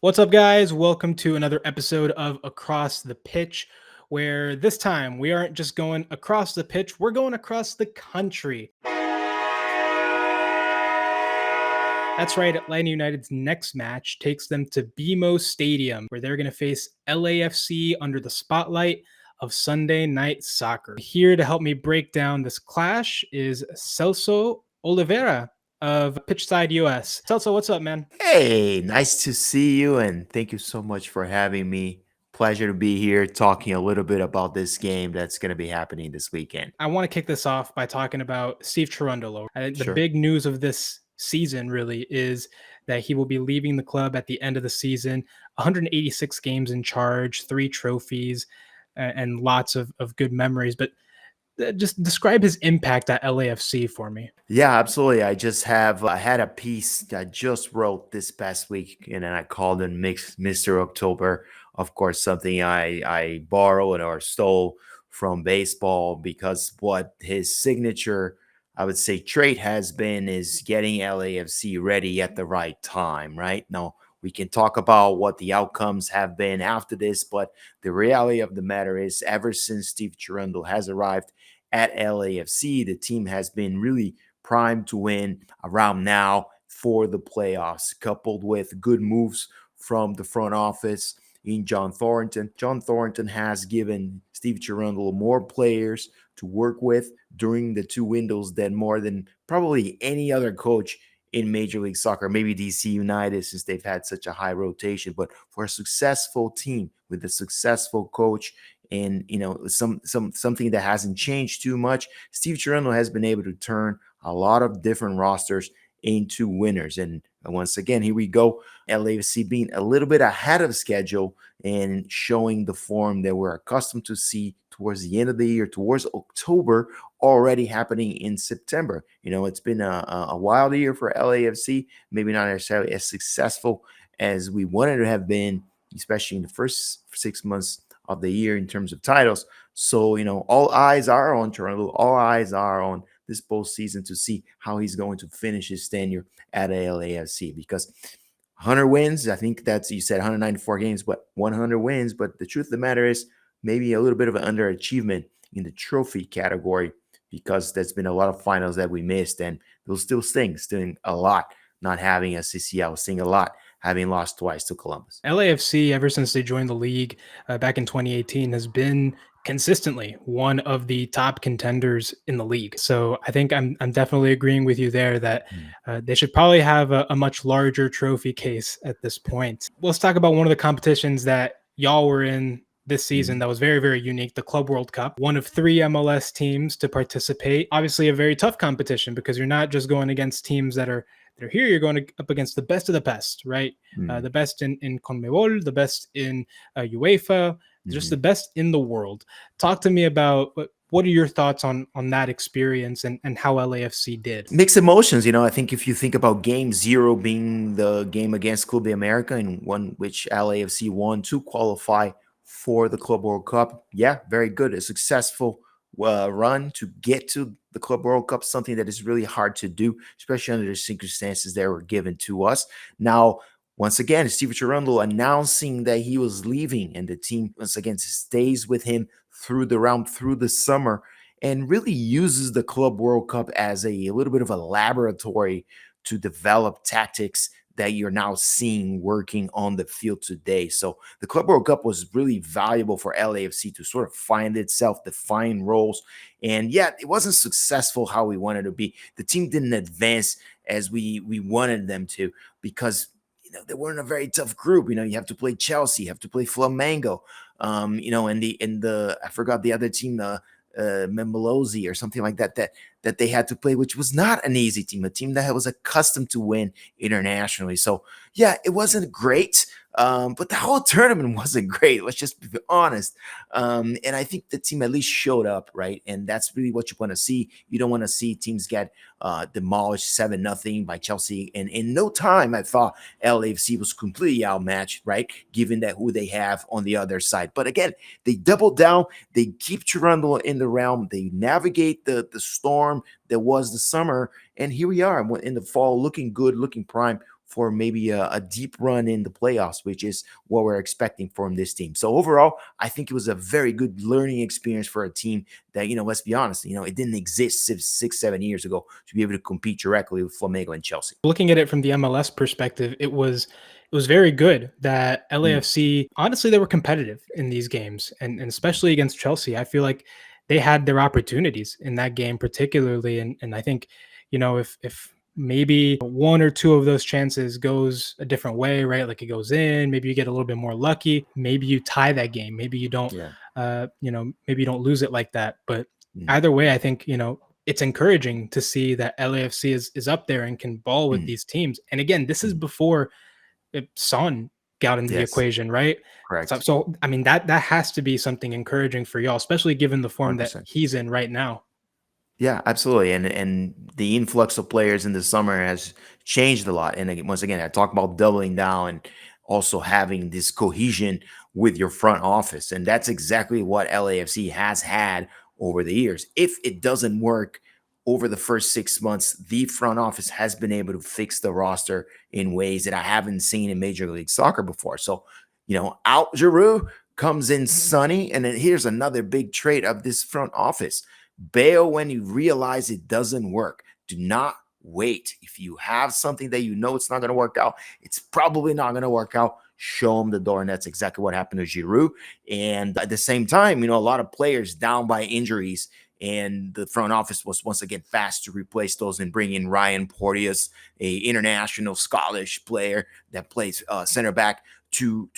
What's up, guys? Welcome to another episode of Across the Pitch, where this time we aren't just going across the pitch, we're going across the country. That's right, Atlanta United's next match takes them to BMO Stadium, where they're going to face LAFC under the spotlight of Sunday Night Soccer. Here to help me break down this clash is Celso Oliveira of Pitchside US. Celso, what's up, man? Hey, nice to see you, and thank you so much for having me. Pleasure to be here talking a little bit about this game that's going to be happening this weekend. I want to kick this off by talking about Steve Cherundolo. I think the Sure. big news of this season really is that he will be leaving the club at the end of the season. 186 games in charge, 3 trophies, and lots of good memories. But just describe his impact at LAFC for me. Yeah, absolutely. I had a piece I just wrote this past week, and then I called him Mr. October. Of course, something I borrowed or stole from baseball because what his signature, I would say, trait has been is getting LAFC ready at the right time, right? Now, we can talk about what the outcomes have been after this, but the reality of the matter is, ever since Steve Cherundolo has arrived at LAFC, the team has been really primed to win around now for the playoffs, coupled with good moves from the front office in John Thornton. John Thornton has given Steve Cherundolo more players to work with during the 2 windows than more than probably any other coach in Major League Soccer, maybe DC United, since they've had such a high rotation. But for a successful team with a successful coach and something that hasn't changed too much, Steve Cherundolo has been able to turn a lot of different rosters into winners. And once again, here we go. LAFC being a little bit ahead of schedule and showing the form that we're accustomed to see towards the end of the year, towards October, already happening in September. It's been a wild year for LAFC, maybe not necessarily as successful as we wanted to have been, especially in the first 6 months of the year in terms of titles. So, all eyes are on Toronto. All eyes are on this postseason to see how he's going to finish his tenure at LAFC, because 100 wins, I think that's, you said 194 games, but 100 wins. But the truth of the matter is maybe a little bit of an underachievement in the trophy category, because there's been a lot of finals that we missed, and those still sting a lot not having a CCL, sting a lot having lost twice to Columbus. LAFC, ever since they joined the league back in 2018, has been consistently one of the top contenders in the league. So I think I'm definitely agreeing with you there that they should probably have a much larger trophy case at this point. Let's talk about one of the competitions that y'all were in this season that was very, very unique, the Club World Cup, one of 3 MLS teams to participate. Obviously a very tough competition because you're not just going against teams that are here, you're going up against the best of the best, right? The best in CONMEBOL, the best in UEFA, just the best in the world. Talk to me about what are your thoughts on that experience and how LAFC did? Mixed emotions. I think if you think about game 0 being the game against Club America, and one which LAFC won to qualify for the Club World Cup, yeah, very good. A successful run to get to the Club World Cup, something that is really hard to do, especially under the circumstances that were given to us. Now, once again, Steve Cherundolo announcing that he was leaving, and the team once again stays with him through the summer, and really uses the Club World Cup as a little bit of a laboratory to develop tactics that you're now seeing working on the field today. So the Club World Cup was really valuable for LAFC to sort of find itself, define roles. And yeah, it wasn't successful how we wanted to be. The team didn't advance as we wanted them to, because they were in a very tough group. You have to play Chelsea, you have to play Flamengo, and the I forgot the other team, Membelosi or something like that they had to play, which was not an easy team, a team that was accustomed to win internationally. So yeah, it wasn't great, but the whole tournament wasn't great. Let's just be honest. And I think the team at least showed up, right? And that's really what you want to see. You don't want to see teams get demolished 7-0 by Chelsea. And in no time, I thought LAFC was completely outmatched, right? Given that who they have on the other side. But again, they double down. They keep Cherundolo in the realm. They navigate the storm that was the summer. And here we are in the fall, looking good, looking prime for maybe a deep run in the playoffs, which is what we're expecting from this team. So overall, I think it was a very good learning experience for a team that, let's be honest, it didn't exist 6, 7 years ago to be able to compete directly with Flamengo and Chelsea. Looking at it from the MLS perspective, it was very good that Mm, LAFC, honestly, they were competitive in these games, and especially against Chelsea. I feel like they had their opportunities in that game, particularly, and I think, if maybe one or two of those chances goes a different way, right? Like it goes in, maybe you get a little bit more lucky, maybe you tie that game, maybe you don't, yeah. maybe you don't lose it like that. But Mm, either way, I think it's encouraging to see that LAFC is up there and can ball with mm, these teams. And again, this is mm. before Son got into the Yes, equation, right? So, correct. so I mean that has to be something encouraging for y'all, especially given the form that 100%. he's in right now. Yeah, absolutely. And the influx of players in the summer has changed a lot. And once again, I talk about doubling down and also having this cohesion with your front office. And that's exactly what LAFC has had over the years. If it doesn't work over the first 6 months, the front office has been able to fix the roster in ways that I haven't seen in Major League Soccer before. So, out Giroud comes in Sonny. And then here's another big trait of this front office: bail when you realize it doesn't work. Do not wait. If you have something that it's not going to work out, it's probably not going to work out. Show them the door. And that's exactly what happened to Giroud. And at the same time, a lot of players down by injuries. And the front office was once again fast to replace those and bring in Ryan Porteous, a international Scottish player that plays center back, to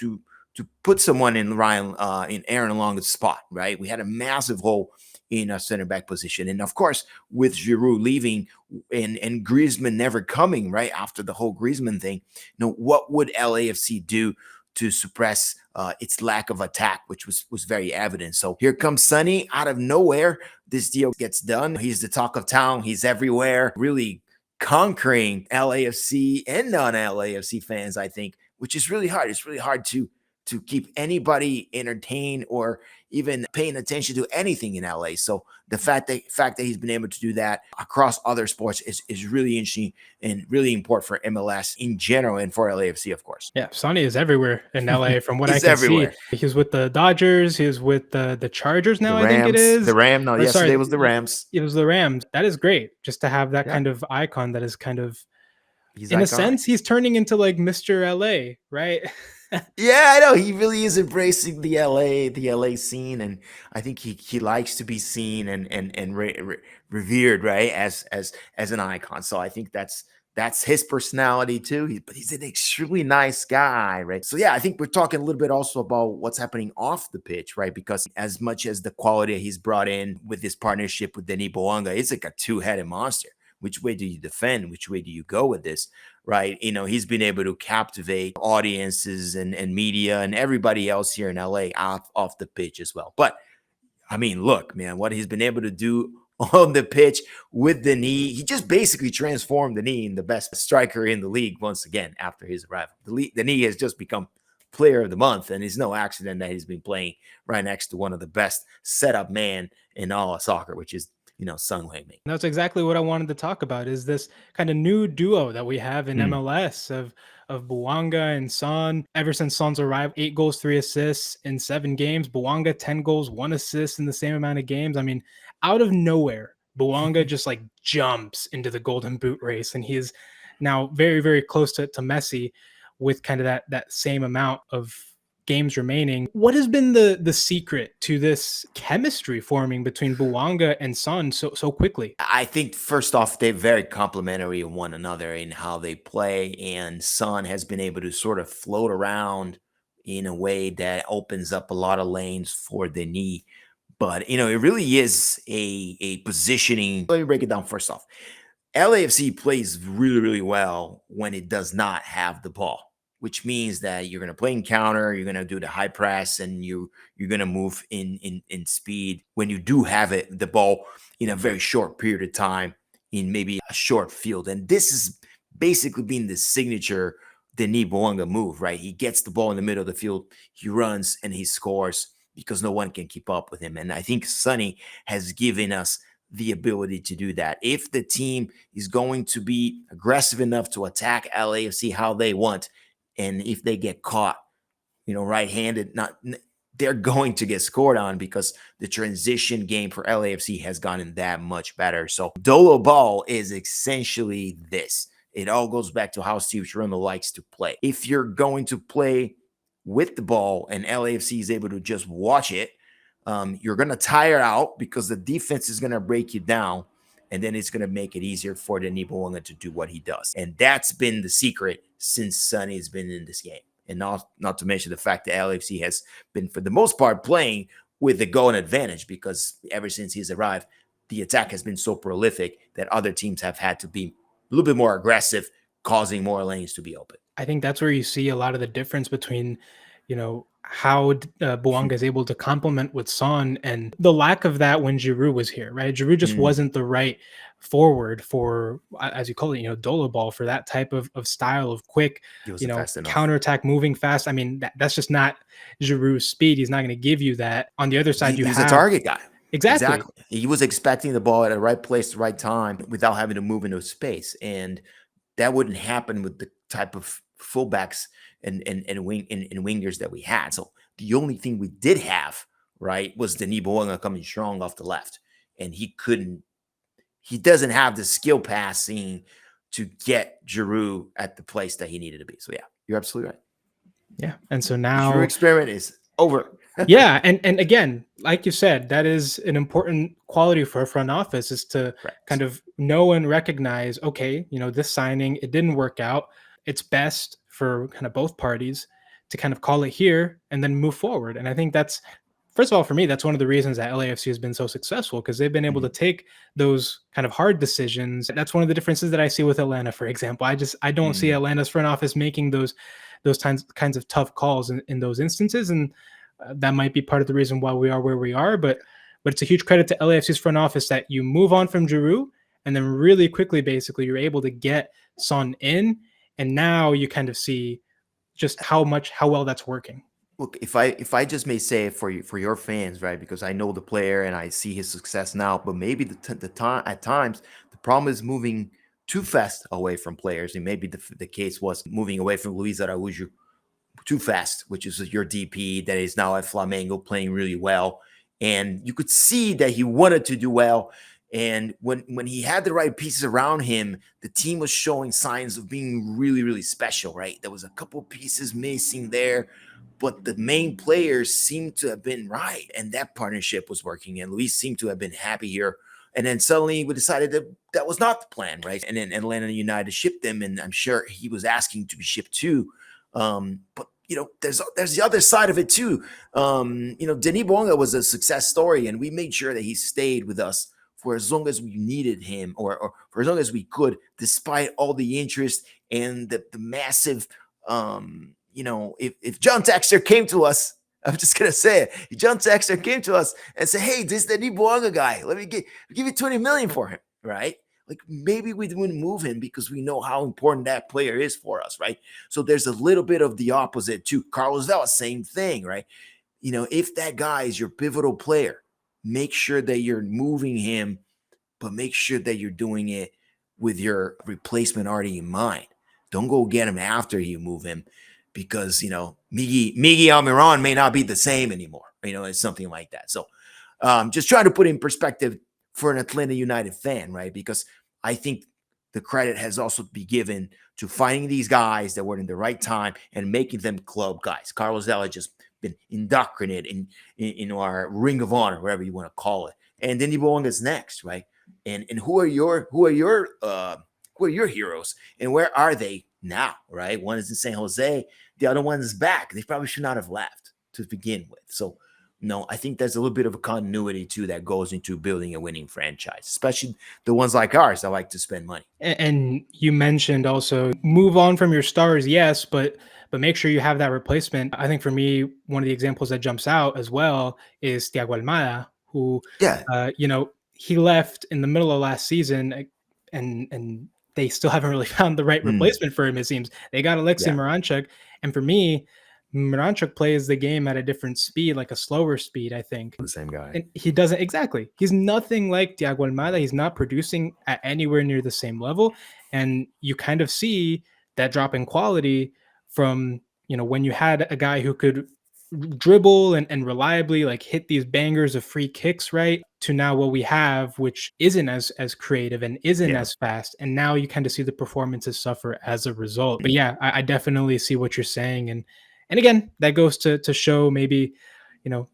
put someone in in Aaron Alonga's spot. Right, we had a massive hole in a center back position. And of course, with Giroud leaving and Griezmann never coming right after the whole Griezmann thing, what would LAFC do to suppress its lack of attack, which was very evident? So here comes Sonny out of nowhere. This deal gets done. He's the talk of town. He's everywhere, really conquering LAFC and non-LAFC fans, I think, which is really hard. It's really hard to keep anybody entertained or even paying attention to anything in LA. So the fact that he's been able to do that across other sports is really interesting and really important for MLS in general and for LAFC, of course. Yeah, Sonny is everywhere in LA from what I He's can see. everywhere. He was with the Dodgers, he was with the Chargers The now, I think it Rams, the is. Ram. No, Or yesterday sorry, was the Rams. it was the Rams. That is great just to have that Yeah, kind of icon that is kind of, he's in a iconic. sense, he's turning into like Mr. LA, right? Yeah, I know. He really is embracing the LA scene, and I think he likes to be seen and revered, right, as an icon. So I think that's his personality too. But he's an extremely nice guy, right? So yeah, I think we're talking a little bit also about what's happening off the pitch, right? Because as much as the quality he's brought in with this partnership with Denis Bouanga, it's like a two-headed monster. Which way do you defend? Which way do you go with this? Right. He's been able to captivate audiences and media and everybody else here in LA off the pitch as well. But I mean, look, man, what he's been able to do on the pitch with the knee, he just basically transformed the knee in the best striker in the league once again after his arrival. The knee has just become player of the month, and it's no accident that he's been playing right next to one of the best setup man in all of soccer, which is, Son Heung-MIn. That's exactly what I wanted to talk about is this kind of new duo that we have in Mm. MLS of Bouanga and Son. Ever since Son's arrival, 8 goals, 3 assists in 7 games. Bouanga, 10 goals, 1 assist in the same amount of games. I mean, out of nowhere, Bouanga just like jumps into the Golden Boot race, and he is now very, very close to Messi with kind of that same amount of games remaining. What has been the secret to this chemistry forming between Bouanga and Son so quickly? I think first off, they're very complementary of one another in how they play, and Son has been able to sort of float around in a way that opens up a lot of lanes for the knee. But it really is a positioning. Let me break it down first off. LAFC plays really, really well when it does not have the ball, which means that you're going to play in counter, you're going to do the high press, and you're going to move in speed when you do have the ball in a very short period of time in maybe a short field. And this is basically been the signature Denis Bouanga move, right? He gets the ball in the middle of the field, he runs and he scores because no one can keep up with him. And I think Sonny has given us the ability to do that. If the team is going to be aggressive enough to attack LAFC how they want, and if they get caught, right-handed, they're going to get scored on because the transition game for LAFC has gotten that much better. So Dolo ball is essentially this. It all goes back to how Steve Cherundolo likes to play. If you're going to play with the ball and LAFC is able to just watch it, you're going to tire out because the defense is going to break you down, and then it's going to make it easier for Denis Bouanga to do what he does. And that's been the secret since Sonny has been in this game. And not to mention the fact that LAFC has been, for the most part, playing with the goal advantage, because ever since he's arrived, the attack has been so prolific that other teams have had to be a little bit more aggressive, causing more lanes to be open. I think that's where you see a lot of the difference between, how Bouanga is able to complement with Son, and the lack of that when Giroud was here, right? Giroud just wasn't the right forward for, as you call it, Dolo ball, for that type of style of quick, counterattack, moving fast. I mean, that's just not Giroud's speed. He's not going to give you that. On the other side, he's a target guy. Exactly. He was expecting the ball at the right place, the right time, without having to move into space. And that wouldn't happen with the type of fullbacks and wingers that we had. So the only thing we did have, right, was Denis Bouanga coming strong off the left. And he doesn't have the skill passing to get Giroud at the place that he needed to be. So yeah, you're absolutely right. Yeah. And so now Giroud experiment is over. Yeah. And again, like you said, that is an important quality for a front office, is to kind of know and recognize, okay, this signing, it didn't work out. It's best for kind of both parties to kind of call it here and then move forward. And I think that's, first of all, for me, that's one of the reasons that LAFC has been so successful, because they've been able to take those kind of hard decisions. That's one of the differences that I see with Atlanta, for example. I don't see Atlanta's front office making those kinds of tough calls in those instances. And that might be part of the reason why we are where we are. But it's a huge credit to LAFC's front office that you move on from Giroud, and then really quickly, basically, you're able to get Son in. And now you kind of see just how well that's working. Look, if I just may say for your fans, right? Because I know the player and I see his success now, but maybe the time at times the problem is moving too fast away from players, and maybe the case was moving away from Luis Araújo too fast, which is your DP that is now at Flamengo playing really well, and you could see that he wanted to do well. And when he had the right pieces around him, the team was showing signs of being really, really special, right? There was a couple pieces missing there, but the main players seemed to have been right, and that partnership was working, and Luis seemed to have been happy here. And then suddenly we decided that was not the plan, right? And then Atlanta United shipped him, and I'm sure he was asking to be shipped too. But there's the other side of it too. Denis Bouanga was a success story, and we made sure that he stayed with us for as long as we needed him, or for as long as we could, despite all the interest and the massive, if John Texter came to us, I'm just going to say it. If John Texter came to us and said, hey, this is the Denis Bouanga guy, let me give you 20 million for him, right? Like, maybe we wouldn't move him because we know how important that player is for us, right? So there's a little bit of the opposite too. Carlos Vela, same thing, right? If that guy is your pivotal player, make sure that you're moving him, but make sure that you're doing it with your replacement already in mind. Don't go get him after you move him, because, Miggy Almiron may not be the same anymore. It's something like that. So just trying to put in perspective for an Atlanta United fan, right? Because I think the credit has also to be given to finding these guys that were in the right time and making them club guys. Carlos Vela just been indoctrinated in our Ring of Honor, whatever you want to call it. And then Bouanga is next, right? And who are your heroes, and where are they now, right? One is in San Jose, the other one is back. They probably should not have left to begin with. So no, I think there's a little bit of a continuity too that goes into building a winning franchise, especially the ones like ours that like to spend money. And you mentioned also move on from your stars, yes, but make sure you have that replacement. I think for me, one of the examples that jumps out as well is Thiago Almada, who, he left in the middle of last season, and they still haven't really found the right replacement for him, it seems. They got Alexei Miranchuk, and for me, Miranchuk plays the game at a different speed, like a slower speed, I think. The same guy. And he doesn't exactly. He's nothing like Thiago Almada. He's not producing at anywhere near the same level. And you kind of see that drop in quality from, when you had a guy who could dribble and reliably like hit these bangers of free kicks, right? To now what we have, which isn't as creative and isn't Yeah. as fast. And now you kind of see the performances suffer as a result. But yeah, I definitely see what you're saying. And again, that goes to show maybe,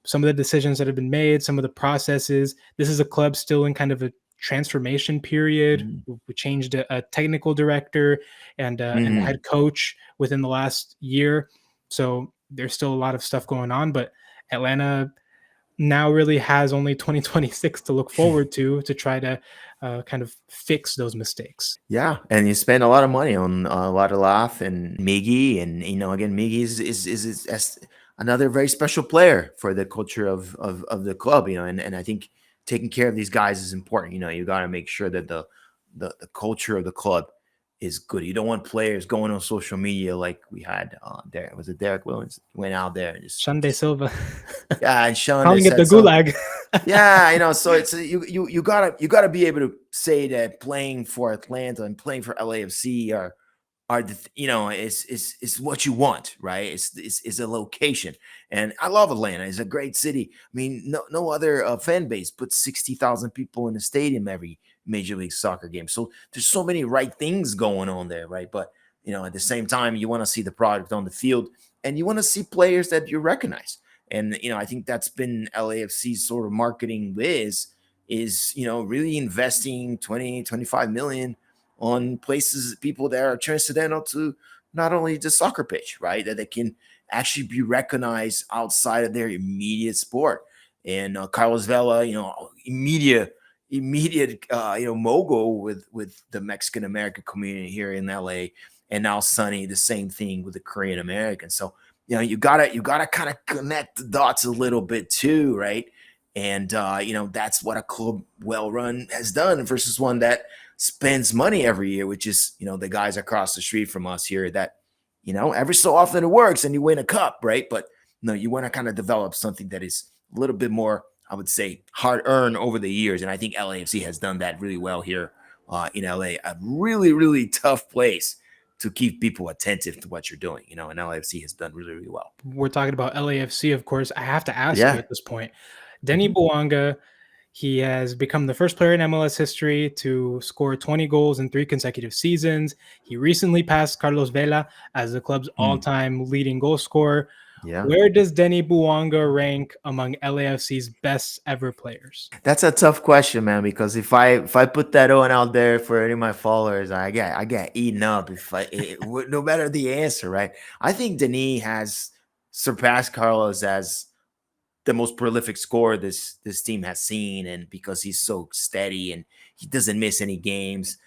some of the decisions that have been made, some of the processes. This is a club still in kind of a transformation period. We changed a technical director and a head coach within the last year. So there's still a lot of stuff going on, but Atlanta now really has only 2026 to look forward to try to kind of fix those mistakes. Yeah, and you spend a lot of money on Lauf and Miggy, and again, Miggy is another very special player for the culture of the club, and I think taking care of these guys is important. You got to make sure that the culture of the club is good. You don't want players going on social media like we had there. Was it Derek Williams went out there and Sean De Silva. Yeah, and Sean calling it the said gulag. Yeah, so it's you gotta be able to say that playing for Atlanta and playing for LAFC are is what you want, right? It's a location, and I love Atlanta. It's a great city. I mean, no other fan base puts 60,000 people in the stadium every Major League Soccer game. So there's so many right things going on there, right? But at the same time, you want to see the product on the field, and you want to see players that you recognize. And I think that's been LAFC's sort of marketing is really investing 20, 25 million on places, people that are transcendental to not only the soccer pitch, right? That they can actually be recognized outside of their immediate sport. And Carlos Vela, immediate mogul with the Mexican American community here in LA, and now Sonny, the same thing with the Korean American. So you gotta kind of connect the dots a little bit too, right? And that's what a club well run has done versus one that spends money every year, which is the guys across the street from us here that every so often it works and you win a cup, right? But no, you want to kind of develop something that is a little bit more, I would say, hard earned over the years, and I think LAFC has done that really well here in LA. A really, really tough place to keep people attentive to what you're doing, and LAFC has done really, really well. We're talking about LAFC, of course. I have to ask you Yeah. at this point, Denis Bouanga, he has become the first player in MLS history to score 20 goals in 3 consecutive seasons. He recently passed Carlos Vela as the club's all-time leading goal scorer. Yeah. Where does Denis Bouanga rank among LAFC's best ever players? That's a tough question, man, because if I put that on out there for any of my followers, I get eaten up no matter the answer, right? I think Denis has surpassed Carlos as the most prolific scorer this team has seen, and because he's so steady and he doesn't miss any games.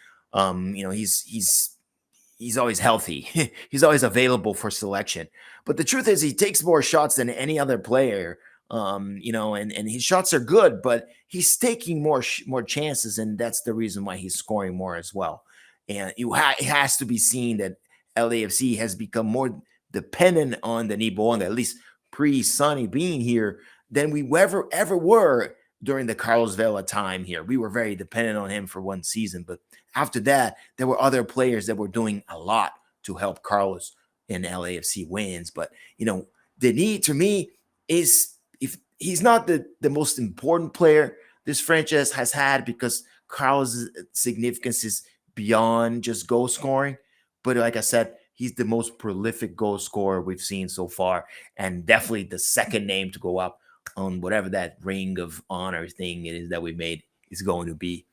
He's always healthy. He's always available for selection. But the truth is, he takes more shots than any other player. And his shots are good, but he's taking more chances, and that's the reason why he's scoring more as well. And it has to be seen that LAFC has become more dependent on the Bouanga, at least pre-Sonny being here, than we ever were during the Carlos Vela time here. We were very dependent on him for one season, but after that, there were other players that were doing a lot to help Carlos in LAFC wins. But the need to me is, if he's not the most important player this franchise has had, because Carlos' significance is beyond just goal scoring. But like I said, he's the most prolific goal scorer we've seen so far, and definitely the second name to go up on whatever that ring of honor thing it is that we made is going to be.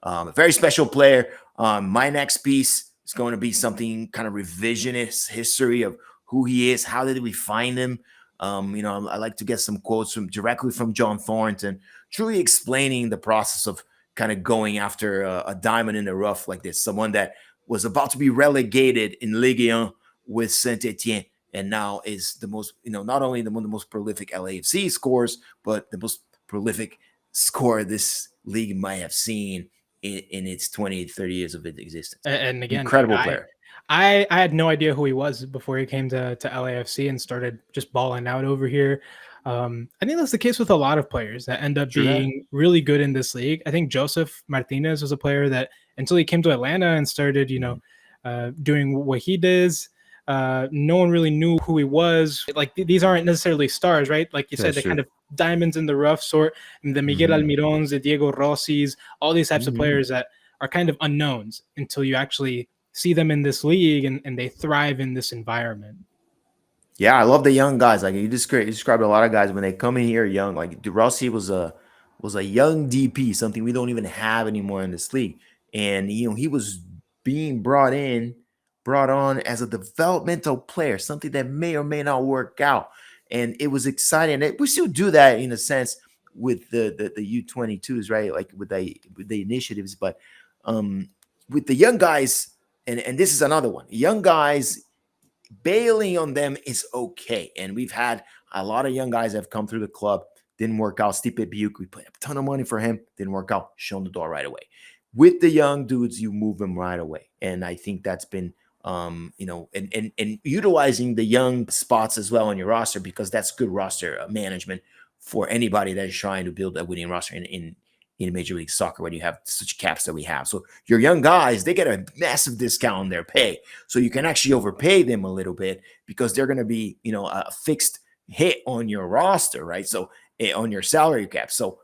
A very special player. My next piece is going to be something kind of revisionist history of who he is. How did we find him? I like to get some quotes directly from John Thornton, truly explaining the process of kind of going after a diamond in the rough like this. Someone that was about to be relegated in Ligue 1 with Saint-Etienne, and now is the most, not only one of the most prolific LAFC scores, but the most prolific scorer this league might have seen in its 20, 30 years of its existence. And again, Incredible player. I had no idea who he was before he came to LAFC and started just balling out over here. I think that's the case with a lot of players that end up True that. being really good in this league. I think Joseph Martinez was a player that until he came to Atlanta and started, Mhm. doing what he does, no one really knew who he was. Like these aren't necessarily stars, right? Like you said, That's they're kind true. of diamonds in the rough sort. And the Miguel Hmm. Almirons, the Diego Rossi's, all these types of Hmm. players that are kind of unknowns until you actually see them in this league and they thrive in this environment. Yeah, I love the young guys. Like you described a lot of guys when they come in here young. Like DeRossi was a young DP, something we don't even have anymore in this league. And he was being brought on as a developmental player, something that may or may not work out. And it was exciting. We still do that in a sense with the U22s, right? Like with the initiatives, but um with the young guys, and this is another one. Young guys, bailing on them is okay. And we've had a lot of young guys that have come through the club, didn't work out. Stipe Biuk, we put a ton of money for him, didn't work out, shown the door right away. With the young dudes, you move them right away. And I think that's been and utilizing the young spots as well on your roster, because that's good roster management for anybody that is trying to build a winning roster in Major League Soccer when you have such caps that we have. So your young guys, they get a massive discount on their pay. So you can actually overpay them a little bit because they're going to be, a fixed hit on your roster, right? So on your salary cap. So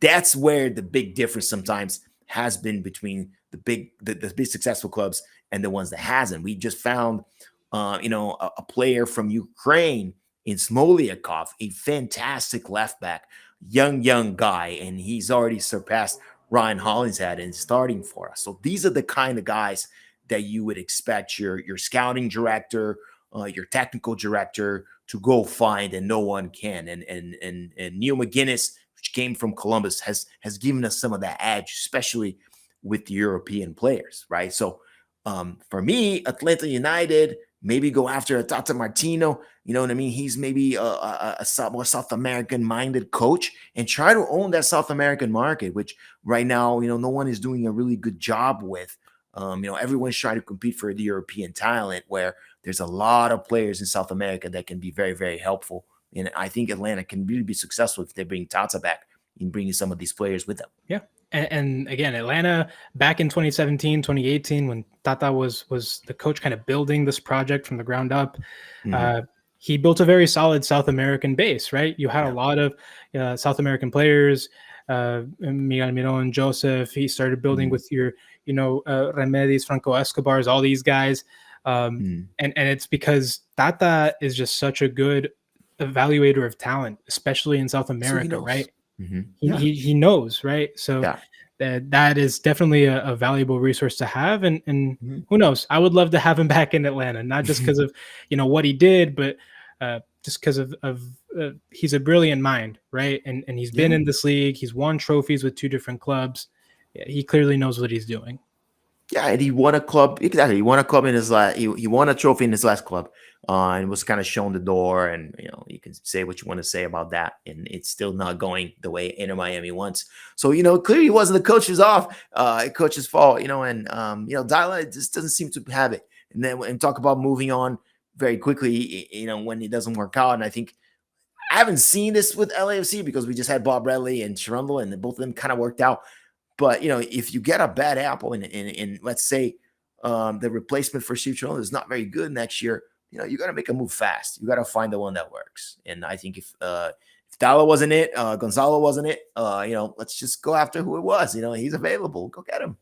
that's where the big difference sometimes has been between the big successful clubs and the ones that hasn't. We just found, a player from Ukraine in Smoliakov, a fantastic left back, young guy, and he's already surpassed Ryan Hollingshead in starting for us. So these are the kind of guys that you would expect your scouting director, your technical director to go find, and no one can. And Neil McGuinness, which came from Columbus, has given us some of that edge, especially with the European players, right? So for me, Atlanta United, maybe go after a Tata Martino. You know what I mean? He's maybe a more South American minded coach, and try to own that South American market, which right now, no one is doing a really good job with. Everyone's trying to compete for the European talent, where there's a lot of players in South America that can be very, very helpful. And I think Atlanta can really be successful if they bring Tata back and bringing some of these players with them. Yeah. And again, Atlanta back in 2017, 2018, when Tata was the coach kind of building this project from the ground up, Mm-hmm. uh, he built a very solid South American base, right? You had a Yeah. lot of South American players, Miguel Miron, Joseph. He started building Mm-hmm. with your, Remedios, Franco Escobars, all these guys. Mm-hmm. And it's because Tata is just such a good evaluator of talent, especially in South So he America, knows. right? Mm-hmm. he, Yeah. he, he knows, right? So Yeah. that is definitely a valuable resource to have. And Mm-hmm. who knows? I would love to have him back in Atlanta, not just because of what he did, but just because of he's a brilliant mind, right? And he's been Yeah. in this league. He's won trophies with two different clubs. Yeah, he clearly knows what he's doing. Yeah, and he won a club. Exactly, he won a club in his last. He won a trophy in his last club, and was kind of shown the door. And you can say what you want to say about that, and it's still not going the way Inter Miami wants. So clearly, it wasn't the coach's coach's fault. Dyla just doesn't seem to have it. And then and talk about moving on very quickly. When it doesn't work out, and I think I haven't seen this with LAFC because we just had Bob Bradley and Shrundle, and both of them kind of worked out. But if you get a bad apple and let's say the replacement for Steve Chernobyl is not very good next year, you got to make a move fast. You got to find the one that works. And I think if Dalla wasn't it, Gonzalo wasn't it, let's just go after who it was. He's available. Go get him.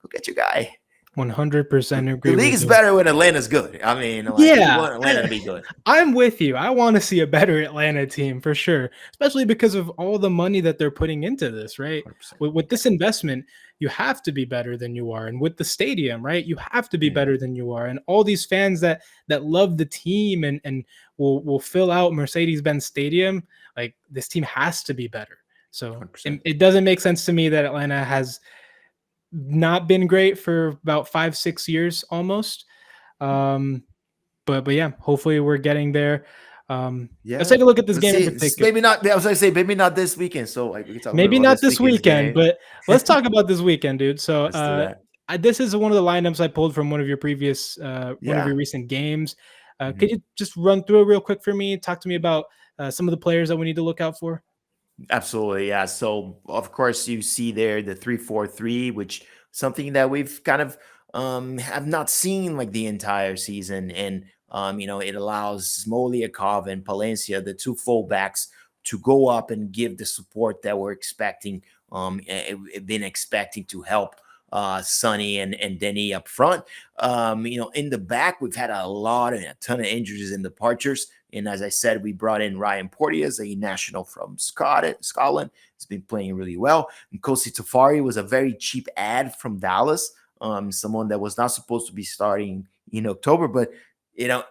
Go get your guy. 100% The agree league with is you. better when Atlanta's good. I mean, like you Yeah, want Atlanta to be good. I'm with you. I want to see a better Atlanta team for sure, especially because of all the money that they're putting into this, right? 100%. With Yeah. this investment, you have to be better than you are, and with the stadium, right, you have to be Mm, better than you are, and all these fans that love the team and will fill out Mercedes-Benz Stadium. Like this team has to be better. So 100%. it doesn't make sense to me that Atlanta has not been great for about 5-6 years almost. Um, but yeah, hopefully we're getting there. Let's Yeah. take a look at this Let's game in see. particular. Maybe not. I was going to say maybe not this weekend. So we can talk a little Maybe about not this this weekend's weekend, game. but let's talk about this weekend, dude. So Let's do that. This is one of the lineups I pulled from one of your Yeah. recent games. Could Mhm. you just run through it real quick for me? Talk to me about some of the players that we need to look out for. Absolutely, yeah. So of course you see there the 3-4-3, which something that we've kind of have not seen like the entire season. And it allows Smoliakov and Palencia, the two fullbacks, to go up and give the support that we're expecting, been expecting to help Sonny and Denny up front. In the back, we've had a ton of injuries and departures. And as I said, we brought in Ryan Porteous, a national from Scotland. He's been playing really well. And Kosi Tafari was a very cheap ad from Dallas, someone that was not supposed to be starting in October. But,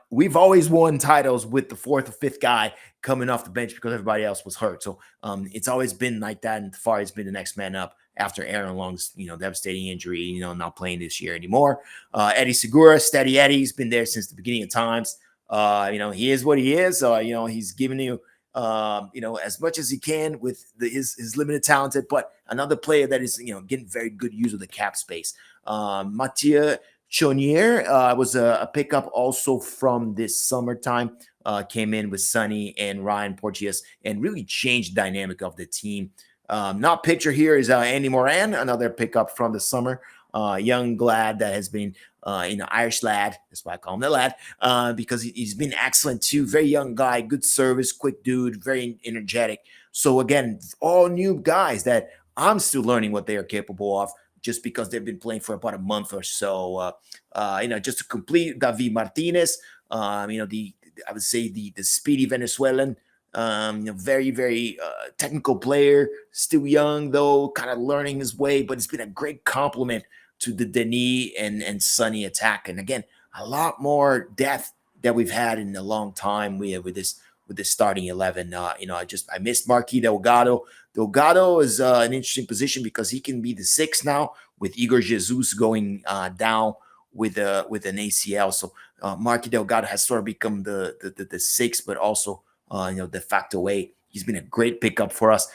we've always won titles with the fourth or fifth guy coming off the bench because everybody else was hurt. So it's always been like that. And Tafari's been the next man up after Aaron Long's, devastating injury, not playing this year anymore. Eddie Segura, steady Eddie's been there since the beginning of times. He is what he is. He's giving you, as much as he can with his limited talented, but another player that is, getting very good use of the cap space. Mathieu Chonier was a pickup also from this summertime. Came in with Sonny and Ryan Porteous and really changed the dynamic of the team. Not picture here is Andy Moran, another pickup from the summer. Young lad that has been, Irish lad. That's why I call him the lad, because he's been excellent too. Very young guy, good service, quick dude, very energetic. So again, all new guys that I'm still learning what they are capable of, just because they've been playing for about a month or so. Just to complete David Martinez, I would say the speedy Venezuelan, very, very technical player, still young though, kind of learning his way, but it's been a great compliment to the Denis and Sonny attack. And again, a lot more depth that we've had in a long time with this starting 11. I missed Marquis Delgado. Delgado is an interesting position because he can be the six now with Igor Jesus going down with an ACL. So Marquis Delgado has sort of become the six, but also de facto eight. He's been a great pickup for us.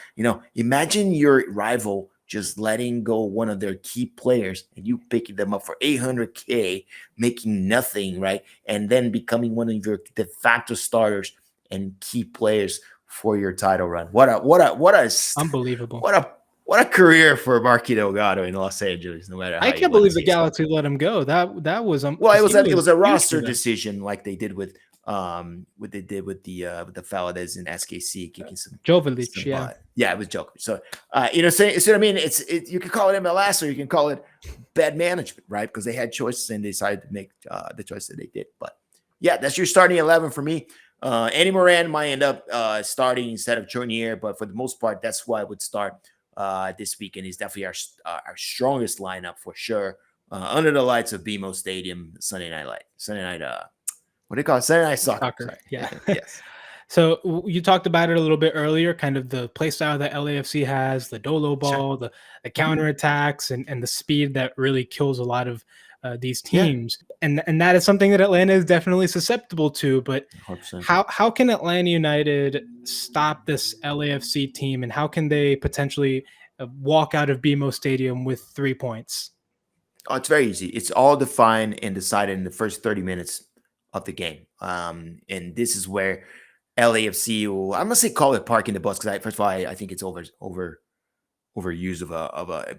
Imagine your rival just letting go one of their key players and you picking them up for 800K, making nothing, right? And then becoming one of your de facto starters and key players for your title run. What Unbelievable. what a career for Marquis Delgado in Los Angeles, no matter I how you can't want to believe the say so. Galaxy let him go. That was Well, because he it was was a huge for roster them. decision like they did with what they did with the fella that's in SKC kicking Jovic, some yeah. butt. Yeah, it was Joker. So see what I mean? You can call it MLS or you can call it bad management, right? Because they had choices and they decided to make the choice that they did. But yeah, that's your starting 11 for me. Andy Moran might end up starting instead of Junior, but for the most part, that's why I would start this weekend. He's definitely our strongest lineup for sure. Under the lights of BMO Stadium, Sunday night, what do you call it? Sunday night soccer. Soccer, Sorry. yeah. Yes. So you talked about it a little bit earlier, kind of the play style that LAFC has, the dolo Sure. ball, the Mhm. counterattacks, and the speed that really kills a lot of these Yeah. teams. And that is something that Atlanta is definitely susceptible to. But 100%. how can Atlanta United stop this LAFC team, and how can they potentially walk out of BMO Stadium with 3 points? Oh, it's very easy. It's all defined and decided in the first 30 minutes of the game. And this is where LAFC will, I'm gonna say call it parking the bus because first of all, I think it's overused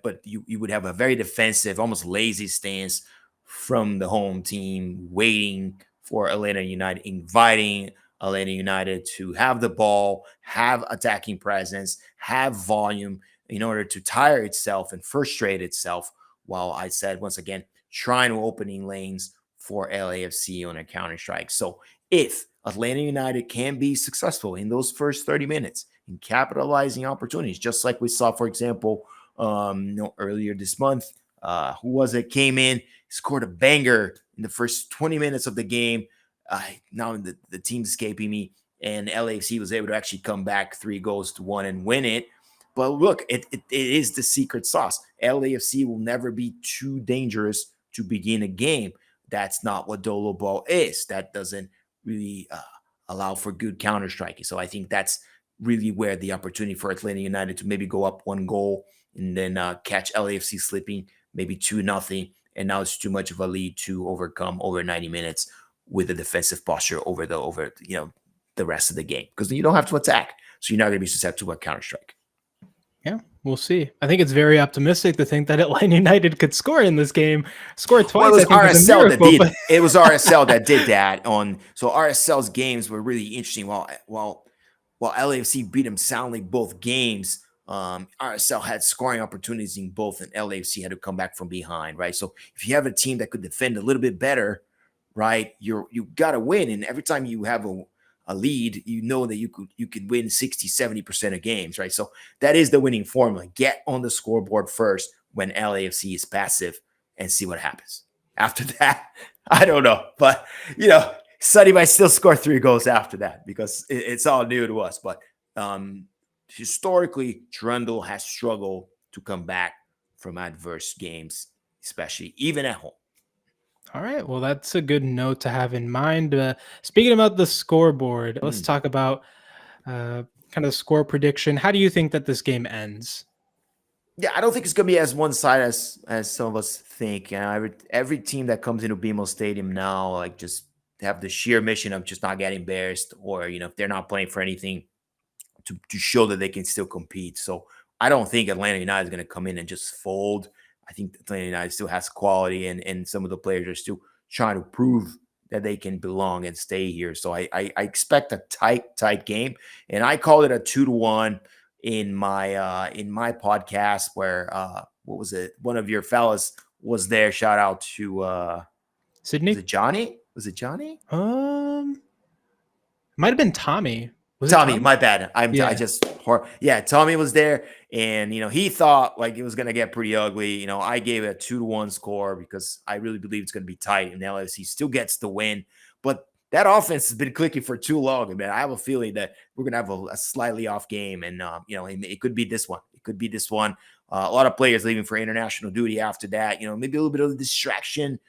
but you would have a very defensive, almost lazy stance from the home team, waiting for Atlanta United, inviting Atlanta United to have the ball, have attacking presence, have volume in order to tire itself and frustrate itself. While I said once again, trying to opening lanes for LAFC on a counter strike. So if Atlanta United can be successful in those first 30 minutes in capitalizing opportunities, just like we saw, for example, earlier this month. Who was it? Came in, scored a banger in the first 20 minutes of the game. Now the team's escaping me, and LAFC was able to actually come back 3-1 and win it. But look, it is the secret sauce. LAFC will never be too dangerous to begin a game. That's not what Dolo Ball is. That doesn't really allow for good counter striking. So I think that's really where the opportunity for Atlanta United to maybe go up 1 goal and then catch LAFC slipping maybe 2-0, and now it's too much of a lead to overcome over 90 minutes with a defensive posture over the rest of the game, because you don't have to attack, so you're not going to be susceptible to a counter strike. Yeah, we'll see. I think it's very optimistic to think that Atlanta United could score in this game. Score twice, Well, it was I think, is a RSL miracle. that did. It was RSL that did that. So RSL's games were really interesting. While LAFC beat them soundly both games, RSL had scoring opportunities in both, and LAFC had to come back from behind, right? So if you have a team that could defend a little bit better, right, you got to win. And every time you have a lead, you know that you could win 60-70% of games, right? So that is the winning formula. Get on the scoreboard first when LAFC is passive and see what happens. After that, I don't know. But, Sonny might still score 3 goals after that, because it's all new to us. But historically, Trundle has struggled to come back from adverse games, especially even at home. All right. Well, that's a good note to have in mind. Speaking about the scoreboard, let's talk about kind of score prediction. How do you think that this game ends? Yeah, I don't think it's going to be as one-sided as some of us think. Every team that comes into BMO Stadium now, just have the sheer mission of just not getting embarrassed, or, if they're not playing for anything, to show that they can still compete. So I don't think Atlanta United is going to come in and just fold. I think Atlanta United still has quality, and some of the players are still trying to prove that they can belong and stay here. So I expect a tight game, and I called it a 2-1 in my podcast, where what was it? One of your fellas was there. Shout out to Sydney. Was it Johnny? Might have been Tommy. Tommy, my bad. Tommy was there, and he thought it was gonna get pretty ugly. I gave it a 2-1 score because I really believe it's gonna be tight, and LAFC still gets the win. But that offense has been clicking for too long, man. I have a feeling that we're gonna have a slightly off game, and it could be this one. It could be this one. A lot of players leaving for international duty after that. Maybe a little bit of distraction,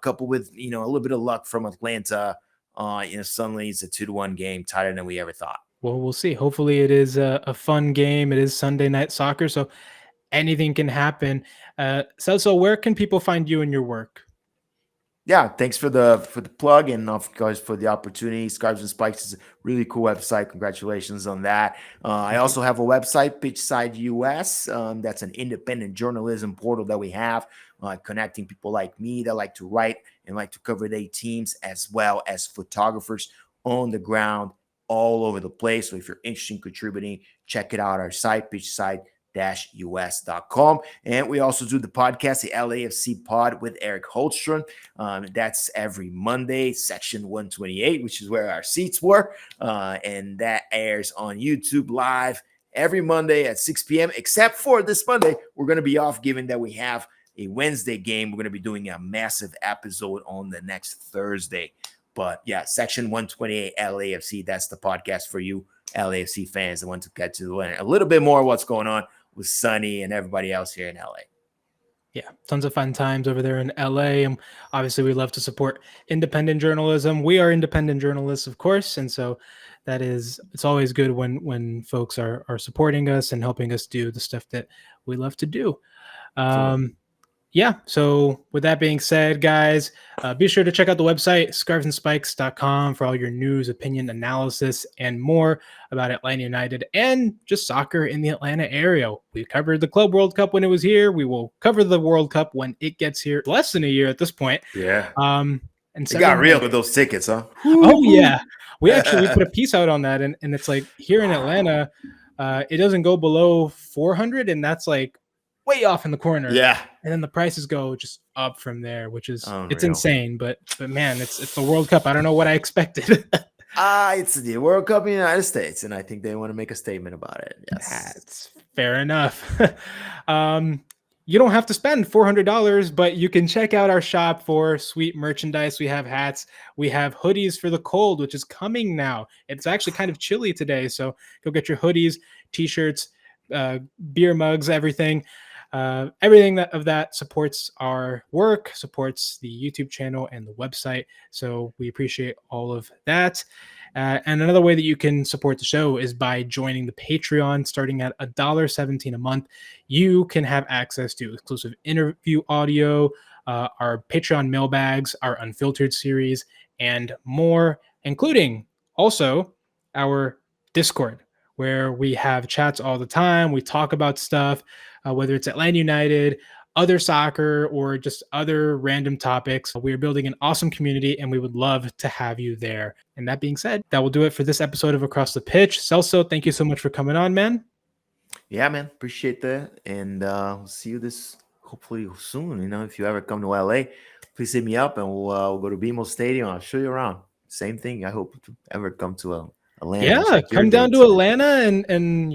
coupled with a little bit of luck from Atlanta. Suddenly it's a 2-1 game, tighter than we ever thought. Well, we'll see. Hopefully it is a fun game. It is Sunday night soccer, so anything can happen. Celso, where can people find you and your work? Yeah, thanks for the plug, and of course for the opportunity. Scarves and Spikes is a really cool website. Congratulations on that. I also have a website, Pitchside US. That's an independent journalism portal that we have, connecting people like me that like to write and like to cover their teams, as well as photographers on the ground all over the place. So if you're interested in contributing, check it out. Our site, pitchside-us.com. And we also do the podcast, the LAFC Pod with Eric Holstrom. That's every Monday, section 128, which is where our seats were. And that airs on YouTube live every Monday at 6 p.m., except for this Monday. We're going to be off, given that we have a Wednesday game. We're going to be doing a massive episode on the next Thursday. But yeah, section 128 LAFC, that's the podcast for you LAFC fans that want to get to learn a little bit more of what's going on with Sonny and everybody else here in LA. Yeah, tons of fun times over there in LA. And obviously we love to support independent journalism. We are independent journalists, of course. And so it's always good when folks are supporting us and helping us do the stuff that we love to do. Yeah, so with that being said, guys, be sure to check out the website, scarvesandspikes.com, for all your news, opinion, analysis, and more about Atlanta United and just soccer in the Atlanta area. We covered the Club World Cup when it was here. We will cover the World Cup when it gets here. Less than a year at this point. Yeah. And it got real with those tickets, huh? Oh, yeah. We put a piece out on that, and it's like here in Atlanta, it doesn't go below 400, and that's like way off in the corner. Yeah. And then the prices go just up from there, which is it's insane. But man, it's the World Cup. I don't know what I expected. It's the World Cup in the United States, and I think they want to make a statement about it. Yes. That's fair enough. You don't have to spend $400, but you can check out our shop for sweet merchandise. We have hats. We have hoodies for the cold, which is coming now. It's actually kind of chilly today, so go get your hoodies, t-shirts, beer mugs, everything. everything of that supports our work, supports the YouTube channel and the website. So we appreciate all of that. And another way that you can support the show is by joining the Patreon. Starting at $1.17 a month, you can have access to exclusive interview audio, our Patreon mailbags, our Unfiltered series, and more, including also our Discord, where we have chats all the time. We talk about stuff, whether it's Atlanta United, other soccer, or just other random topics. We are building an awesome community, and we would love to have you there. And that being said, that will do it for this episode of Across the Pitch. Celso, thank you so much for coming on, man. Yeah, man, appreciate that, and we'll see you this hopefully soon. If you ever come to LA, please hit me up, and we'll go to BMO Stadium. I'll show you around. Same thing. I hope to ever come to Atlanta. Yeah, like come down to Atlanta, and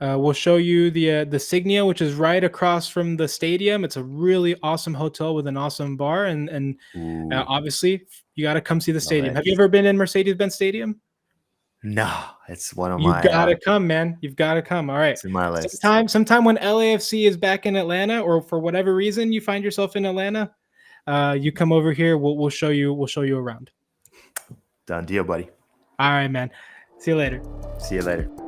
we'll show you the Signia, which is right across from the stadium. It's a really awesome hotel with an awesome bar, and obviously you got to come see the stadium. Have you ever been in Mercedes-Benz Stadium? No, it's one of You my. gotta come, man. You've got to come. All right. It's in my list. Sometime when LAFC is back in Atlanta, or for whatever reason you find yourself in Atlanta, you come over here. We'll show you around. Done deal, buddy. All right, man. See you later. See you later.